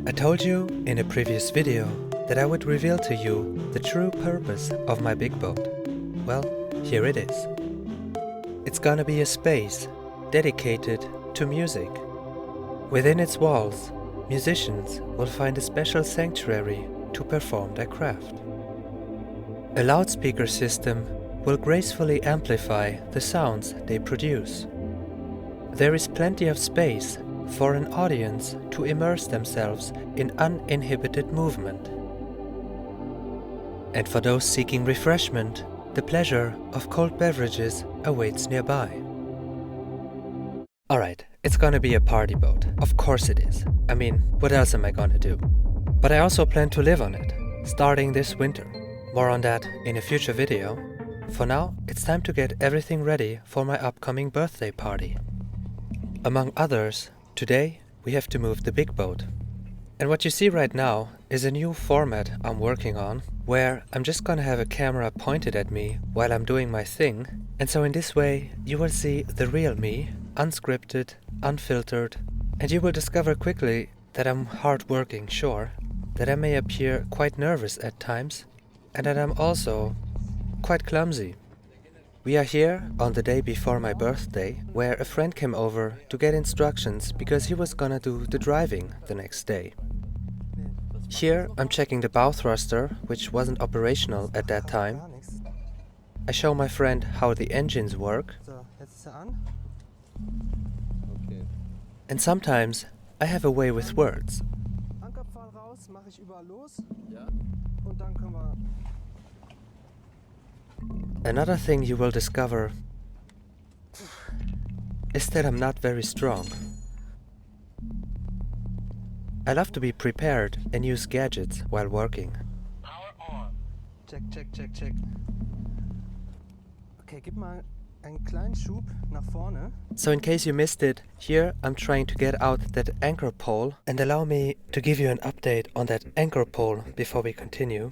I told you in a previous video that I would reveal to you the true purpose of my big boat. Well, here it is. It's gonna be a space dedicated to music. Within its walls, musicians will find a special sanctuary to perform their craft. A loudspeaker system will gracefully amplify the sounds they produce. There is plenty of space for an audience to immerse themselves in uninhibited movement. And for those seeking refreshment, the pleasure of cold beverages awaits nearby. Alright, it's gonna be a party boat. Of course it is. I mean, what else am I gonna do? But I also plan to live on it, starting this winter. More on that in a future video. For now, it's time to get everything ready for my upcoming birthday party. Among others, today we have to move the big boat. And what you see right now is a new format I'm working on, where I'm just gonna have a camera pointed at me while I'm doing my thing. And so in this way you will see the real me, unscripted, unfiltered, and you will discover quickly that I'm hardworking, sure, that I may appear quite nervous at times, and that I'm also quite clumsy. We are here on the day before my birthday, where a friend came over to get instructions because he was gonna do the driving the next day. Here I'm checking the bow thruster, which wasn't operational at that time. I show my friend how the engines work. And sometimes I have a way with words. Another thing you will discover is that I'm not very strong. I love to be prepared and use gadgets while working. Power on. Check. Okay, gib mal einen kleinen Schub nach vorne. So in case you missed it, here I'm trying to get out that anchor pole, and allow me to give you an update on that anchor pole before we continue.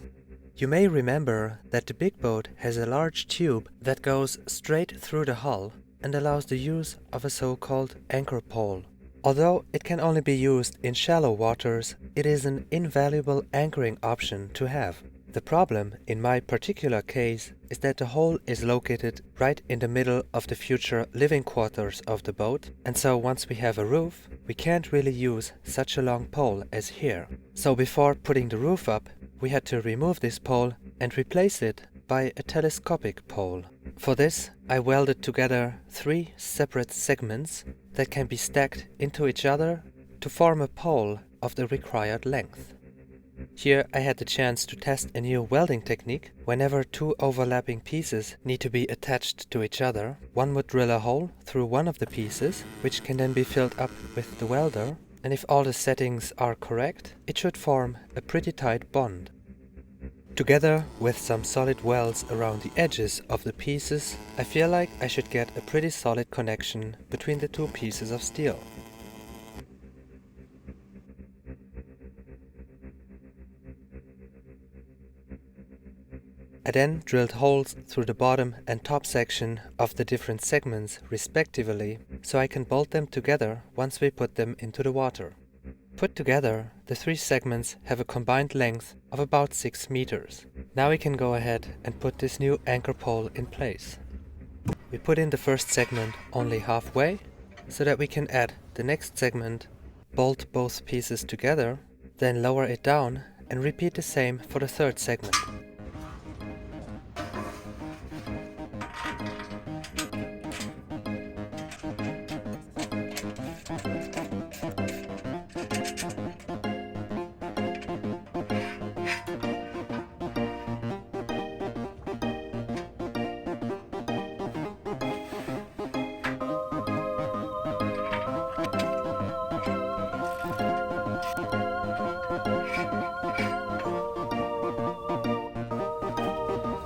You may remember that the big boat has a large tube that goes straight through the hull and allows the use of a so-called anchor pole. Although it can only be used in shallow waters, it is an invaluable anchoring option to have. The problem, in my particular case, is that the hole is located right in the middle of the future living quarters of the boat, and so once we have a roof, we can't really use such a long pole as here. So before putting the roof up, we had to remove this pole and replace it by a telescopic pole. For this, I welded together 3 separate segments that can be stacked into each other to form a pole of the required length. Here I had the chance to test a new welding technique. Whenever 2 overlapping pieces need to be attached to each other, one would drill a hole through one of the pieces, which can then be filled up with the welder, and if all the settings are correct, it should form a pretty tight bond. Together with some solid welds around the edges of the pieces, I feel like I should get a pretty solid connection between the 2 pieces of steel. I then drilled holes through the bottom and top section of the different segments respectively, so I can bolt them together once we put them into the water. Put together, the 3 segments have a combined length of about 6 meters. Now we can go ahead and put this new anchor pole in place. We put in the first segment only halfway, so that we can add the next segment, bolt both pieces together, then lower it down and repeat the same for the third segment.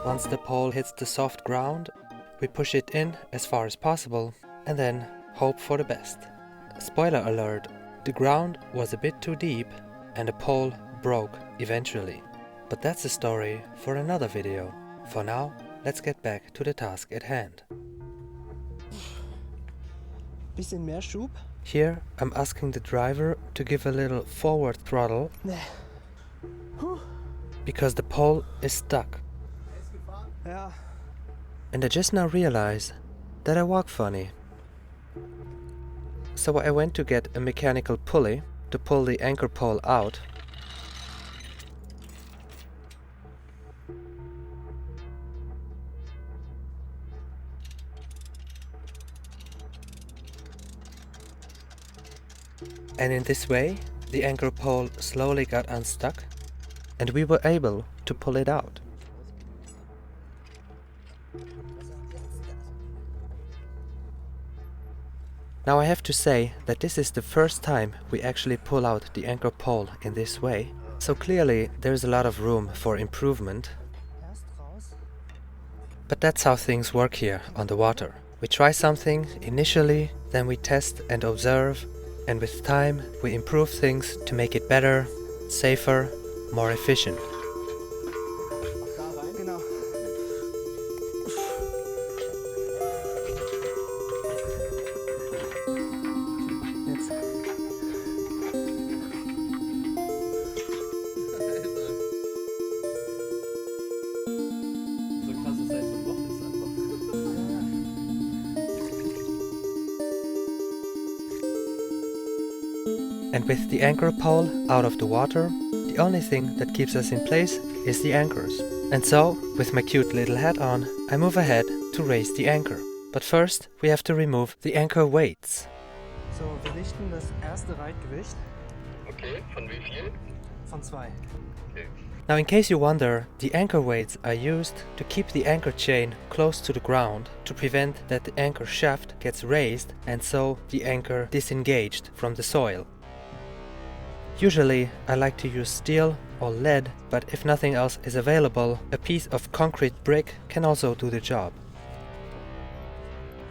Once the pole hits the soft ground, we push it in as far as possible and then hope for the best. Spoiler alert, the ground was a bit too deep and the pole broke eventually. But that's a story for another video. For now, let's get back to the task at hand. Bisschen mehr Schub. Here I'm asking the driver to give a little forward throttle because the pole is stuck. Ja. And I just now realize that I walk funny. So I went to get a mechanical pulley to pull the anchor pole out. And in this way, the anchor pole slowly got unstuck and we were able to pull it out. Now I have to say that this is the first time we actually pull out the anchor pole in this way, so clearly there is a lot of room for improvement. Erst raus. But that's how things work here on the water. We try something initially, then we test and observe, and with time we improve things to make it better, safer, more efficient. Genau. Jetzt. So krass ist einfach noch ist einfach. And with the anchor pole out of the water, the only thing that keeps us in place is the anchors. And so, with my cute little hat on, I move ahead to raise the anchor. But first, we have to remove the anchor weights. So, wir richten das erste Reitgewicht Okay, von wie viel? von 2. Okay. Now, in case you wonder, the anchor weights are used to keep the anchor chain close to the ground to prevent that the anchor shaft gets raised and so the anchor disengaged from the soil. Usually, I like to use steel or lead, but if nothing else is available, a piece of concrete brick can also do the job.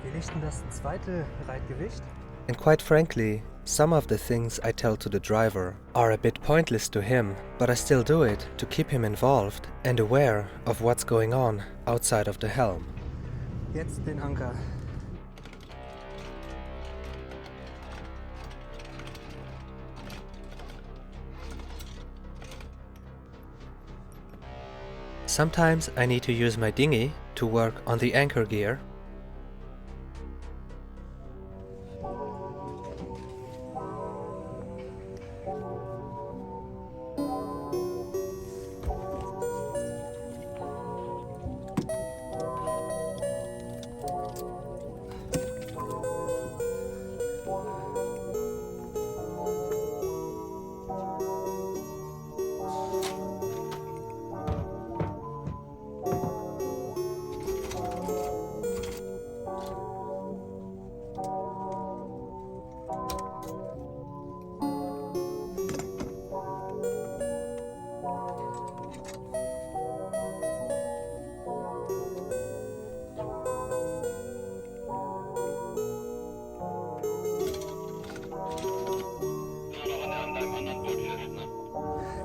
Wir richten das zweite Reitgewicht. And quite frankly, some of the things I tell to the driver are a bit pointless to him, but I still do it to keep him involved and aware of what's going on outside of the helm. Jetzt den Anker. Sometimes I need to use my dinghy to work on the anchor gear.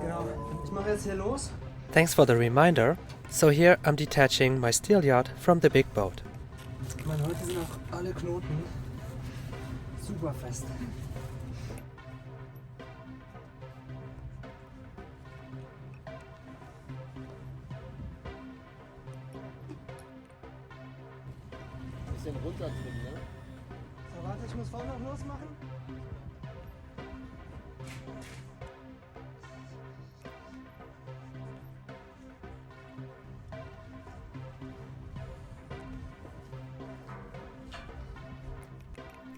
Genau. Ich mache jetzt hier los. Thanks for the reminder. So here I'm detaching my steel yacht from the big boat. Man, heute sind auch alle Knoten super fest. Bisschen runter drin, ne? So, warte, ich muss vorne noch losmachen.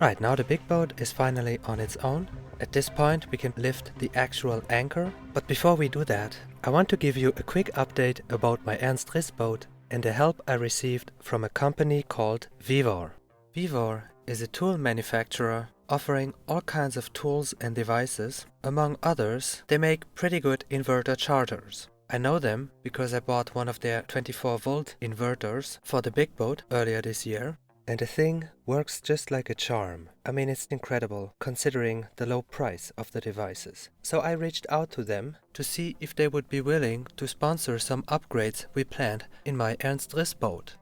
Right, now the big boat is finally on its own. At this point we can lift the actual anchor, but before we do that, I want to give you a quick update about my Ernst Riss boat and the help I received from a company called Vevor. Vevor is a tool manufacturer offering all kinds of tools and devices. Among others, they make pretty good inverter chargers. I know them because I bought one of their 24-volt inverters for the big boat earlier this year. And the thing works just like a charm. I mean, it's incredible considering the low price of the devices. So I reached out to them to see if they would be willing to sponsor some upgrades we planned in my Ernst Riss boat.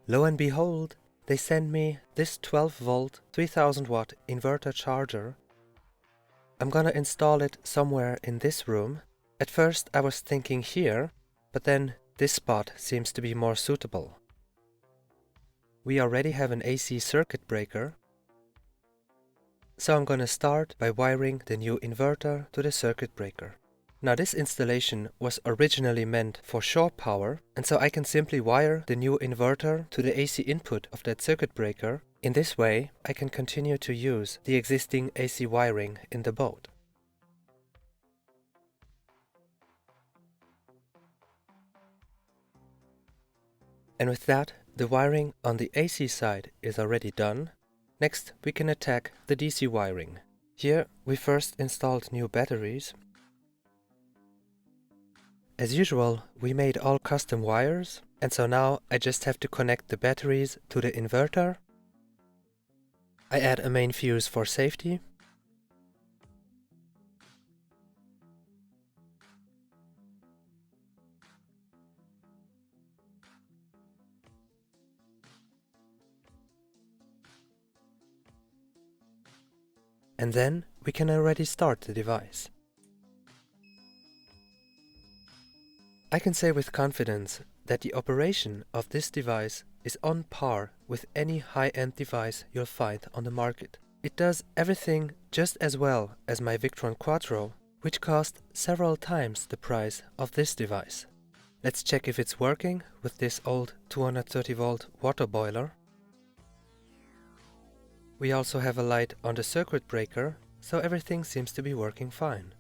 Lo and behold, they send me this 12 volt 3000 watt inverter charger. I'm gonna install it somewhere in this room. At first I was thinking here, but then this spot seems to be more suitable. We already have an AC circuit breaker, so I'm gonna start by wiring the new inverter to the circuit breaker. Now this installation was originally meant for shore power, and so I can simply wire the new inverter to the AC input of that circuit breaker. In this way, I can continue to use the existing AC wiring in the boat. And with that, the wiring on the AC side is already done. Next, we can attack the DC wiring. Here, we first installed new batteries. As usual, we made all custom wires, and so now I just have to connect the batteries to the inverter. I add a main fuse for safety. And then we can already start the device. I can say with confidence that the operation of this device is on par with any high-end device you'll find on the market. It does everything just as well as my Victron Quattro, which cost several times the price of this device. Let's check if it's working with this old 230 volt water boiler. We also have a light on the circuit breaker, so everything seems to be working fine.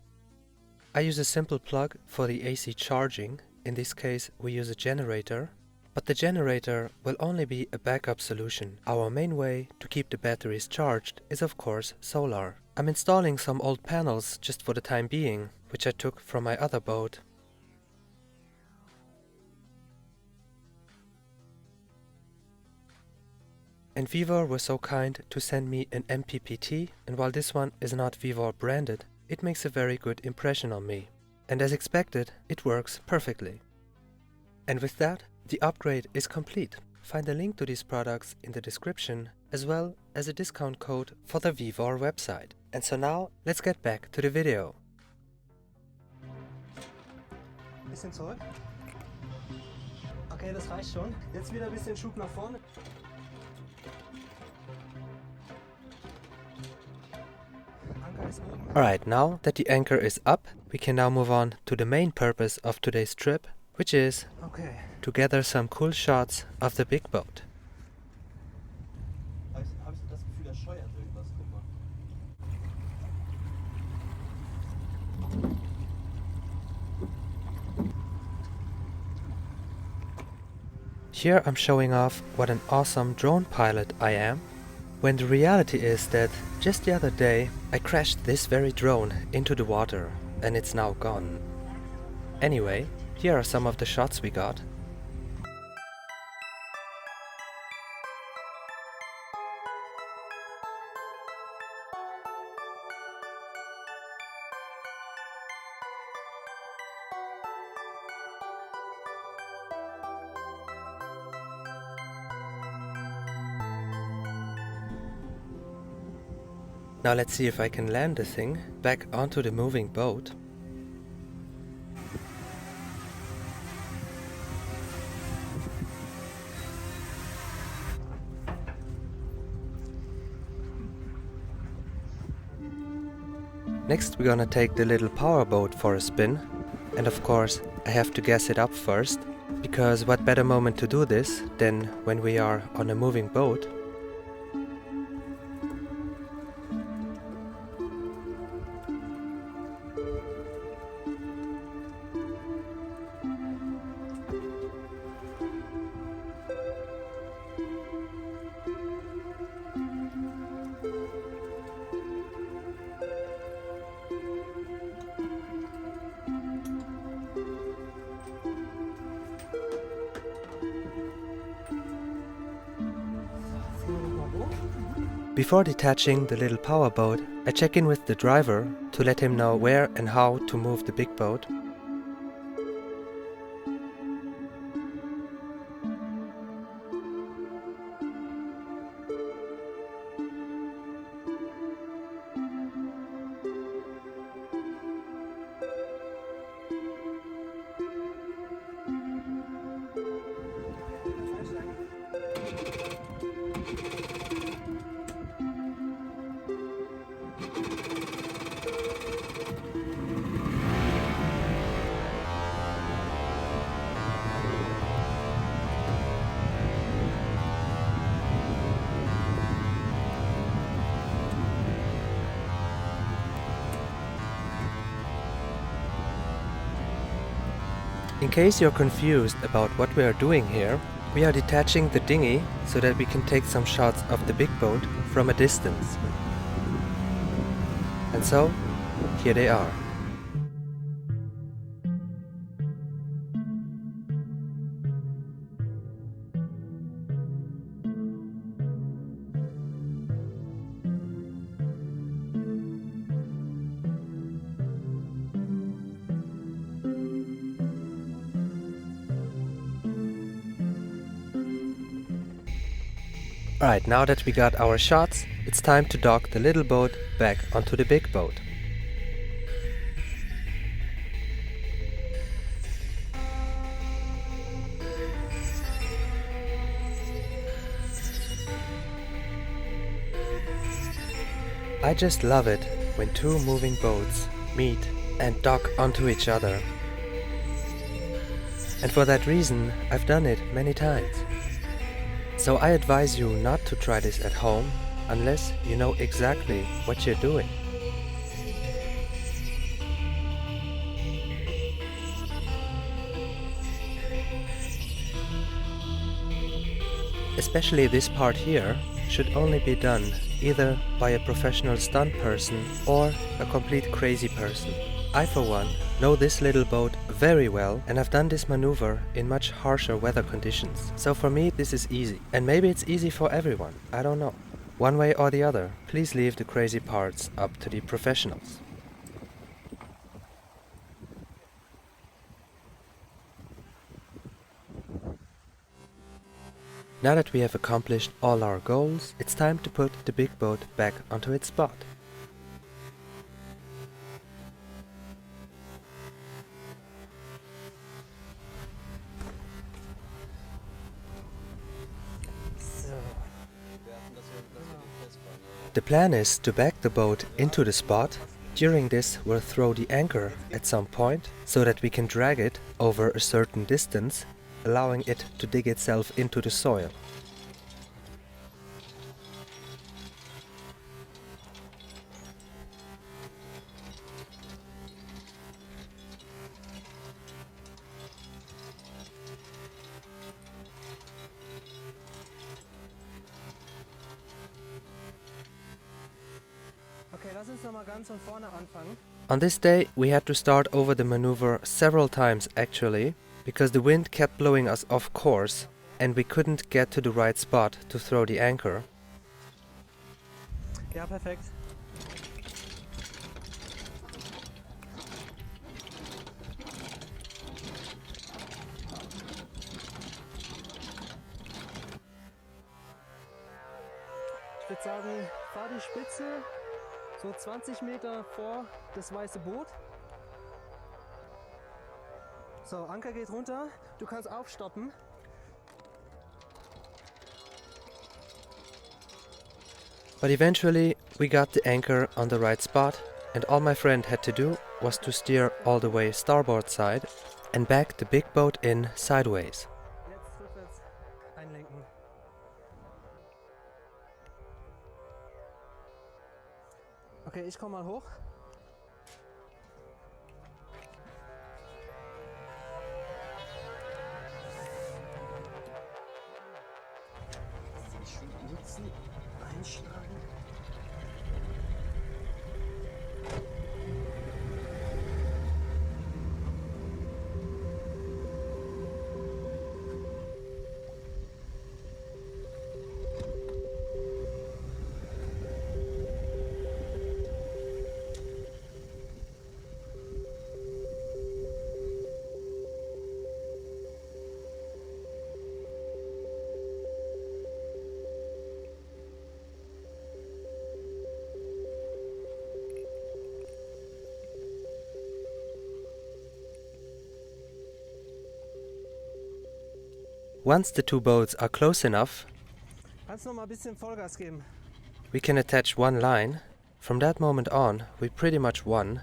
I use a simple plug for the AC charging. In this case we use a generator, but the generator will only be a backup solution. Our main way to keep the batteries charged is of course solar. I'm installing some old panels just for the time being, which I took from my other boat. And Vevor was so kind to send me an MPPT, and while this one is not Vevor branded, it makes a very good impression on me. And as expected, it works perfectly. And with that, the upgrade is complete. Find a link to these products in the description, as well as a discount code for the Vevor website. And so now, let's get back to the video. Bisschen zurück. Okay, das reicht schon. Jetzt wieder ein bisschen Schub nach vorne. Alright, now that the anchor is up, we can now move on to the main purpose of today's trip, which is to gather some cool shots of the big boat. Hab ich das Gefühl, er scheuert irgendwas, guck mal. Here I'm showing off what an awesome drone pilot I am, when the reality is that just the other day I crashed this very drone into the water and it's now gone. Anyway, here are some of the shots we got. Now let's see if I can land the thing back onto the moving boat. Next we're gonna take the little powerboat for a spin, and of course I have to gas it up first, because what better moment to do this than when we are on a moving boat. Before detaching the little powerboat, I check in with the driver to let him know where and how to move the big boat. In case you're confused about what we are doing here, we are detaching the dinghy so that we can take some shots of the big boat from a distance. And so, here they are. Alright, now that we got our shots, it's time to dock the little boat back onto the big boat. I just love it when two moving boats meet and dock onto each other. And for that reason, I've done it many times. So I advise you not to try this at home unless you know exactly what you're doing. Especially this part here should only be done either by a professional stunt person or a complete crazy person. I, for one, know this little boat very well and I've done this maneuver in much harsher weather conditions. So for me this is easy. And maybe it's easy for everyone, I don't know. One way or the other, please leave the crazy parts up to the professionals. Now that we have accomplished all our goals, it's time to put the big boat back onto its spot. The plan is to back the boat into the spot. During this we'll throw the anchor at some point so that we can drag it over a certain distance, allowing it to dig itself into the soil. Okay, lass uns noch mal ganz von vorne anfangen. On this day we had to start over the maneuver several times actually, because the wind kept blowing us off course and we couldn't get to the right spot to throw the anchor. Ja, perfekt. Ich würde sagen, fahr die Spitze so 20 Meter vor das weiße Boot. So, Anker geht runter. Du kannst aufstoppen. But eventually we got the anchor on the right spot and all my friend had to do was to steer all the way starboard side and back the big boat in sideways. Jetzt rückwärts einlenken. Okay, ich komm mal hoch. Schön nutzen, einschlagen. Once the two boats are close enough, Kannst noch mal ein bisschen Vollgas geben. we can attach one line. From that moment on, we pretty much won.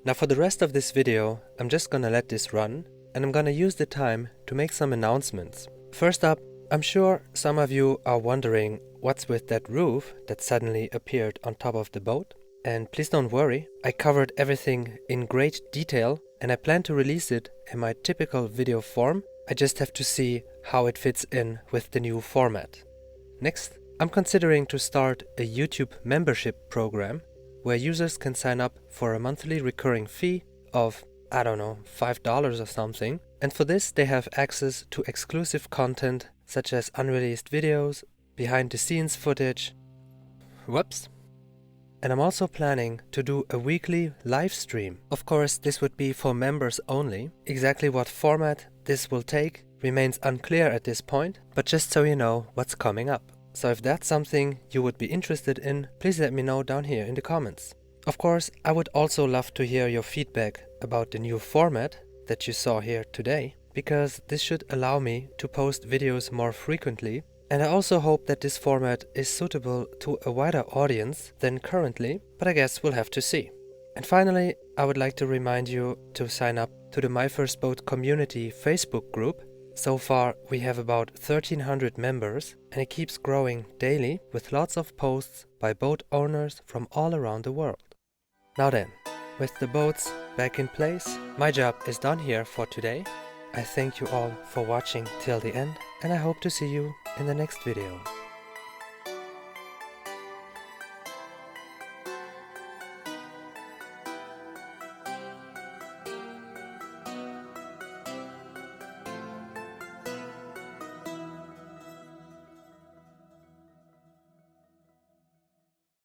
Now for the rest of this video, I'm just gonna let this run and I'm gonna use the time to make some announcements. First up, I'm sure some of you are wondering what's with that roof that suddenly appeared on top of the boat. And please don't worry, I covered everything in great detail and I plan to release it in my typical video form. I just have to see how it fits in with the new format. Next, I'm considering to start a YouTube membership program where users can sign up for a monthly recurring fee of, I don't know, $5 or something. And for this they have access to exclusive content such as unreleased videos, behind the scenes footage. Whoops. And I'm also planning to do a weekly live stream. Of course, this would be for members only. Exactly what format this will take remains unclear at this point, but just so you know what's coming up. So if that's something you would be interested in, please let me know down here in the comments. Of course, I would also love to hear your feedback about the new format that you saw here today, because this should allow me to post videos more frequently. And I also hope that this format is suitable to a wider audience than currently, but I guess we'll have to see. And finally, I would like to remind you to sign up to the My First Boat community Facebook group. So far, we have about 1,300 members and it keeps growing daily with lots of posts by boat owners from all around the world. Now then, with the boats back in place, my job is done here for today. I thank you all for watching till the end and I hope to see you in the next video.